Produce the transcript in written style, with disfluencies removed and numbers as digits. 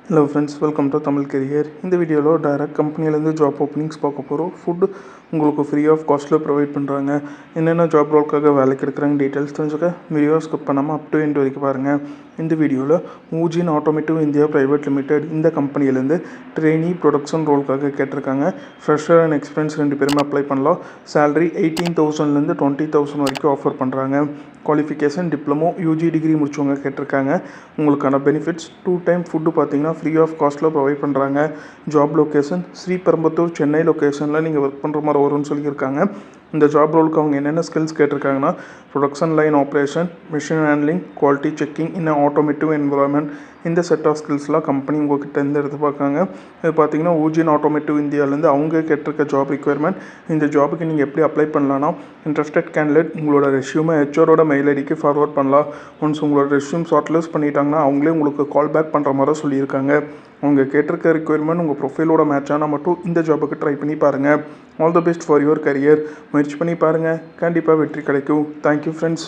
Hello friends, welcome to Tamil career. இந்த வீடியோவில் direct கம்பெனிலேருந்து ஜாப் ஓப்பனிங்ஸ் பார்க்க போகிறோம். ஃபுட்டு உங்களுக்கு ஃப்ரீ ஆஃப் காஸ்ட்டில் ப்ரொவைட் பண்ணுறாங்க. என்னென்ன ஜாப் ரோலுக்காக வேலைக்கு எடுக்கிறாங்க டீட்டெயில்ஸ் தெரிஞ்சுக்க வீடியோ ஸ்கிப் பண்ணாமல் அப் டு எண்ட் வரைக்கும் பாருங்கள். இந்த வீடியோவில் ஊஜின் ஆட்டோமேட்டிவ் இந்தியா பிரைவேட் லிமிடெட் இந்த கம்பெனிலேருந்து ட்ரெயினி ப்ரொடக்ஷன் ரோலுக்காக கேட்டிருக்காங்க. ஃப்ரெஷர் அண்ட் எக்ஸ்பீரியன்ஸ் 2 பேருமே அப்ளை பண்ணலாம். சேலரி 18,000லேருந்து 20,000 வரைக்கும் ஆஃபர் பண்ணுறாங்க. குவாலிஃபிகேஷன் டிப்ளமோ யூஜி டிகிரி முடிச்சவங்க கேட்டிருக்காங்க. உங்களுக்கான பெனிஃபிட்ஸ் 2 டைம் ஃபுட்டு பார்த்தீங்கன்னா ஃப்ரீ ஆஃப் காஸ்ட்டில் ப்ரொவைட் பண்ணுறாங்க. ஜாப் லொக்கேஷன் ஸ்ரீபெரும்புத்தூர் சென்னை லொக்கேஷனில் நீங்கள் ஒர்க் பண்ணுற மாதிரி வரும்னு சொல்லியிருக்காங்க. இந்த ஜாப் ரோலுக்கு அவங்க என்னென்ன ஸ்கில்ஸ் கேட்டிருக்காங்கன்னா production line operation, machine handling, quality checking in automotive environment. இந்த செட் ஆஃப் ஸ்கில்ஸ்லாம் கம்பெனி உங்கள்கிட்ட இருந்து எதிர்பார்க்காங்க. இது பார்த்தீங்கன்னா ஊஜின் ஆட்டோமேட்டிவ் இந்தியாவிலேருந்து அவங்க கேட்டிருக்க ஜாப் ரிக்யர்மெண்ட். இந்த ஜாபுக்கு நீங்கள் எப்படி அப்ளை பண்ணலான்னா இன்ட்ரெஸ்டட் கேண்டிடேட் உங்களோட ரெஷ்யூமை ஹெச்ஆரோட மெயில் ஐடிக்கு ஃபார்வர்ட் பண்ணலாம். ஒன்ஸ் உங்களோட ரெஷ்யூம் ஷார்ட்லிஸ்ட் பண்ணிட்டாங்கன்னா அவங்களே உங்களுக்கு கால் பேக் பண்ணுற மாதிரி சொல்லியிருக்காங்க. அவங்க கேட்டிருக்க ரிக்யர்மெண்ட் உங்கள் ப்ரொஃபைலோட மேட்ச் ஆனால் மட்டும் இந்த ஜாபுக்கு ட்ரை பண்ணி பாருங்கள். All the best for your career. முயற்சி பண்ணி பாருங்கள், கண்டிப்பாக வெற்றி கிடைக்கும். Thank you friends.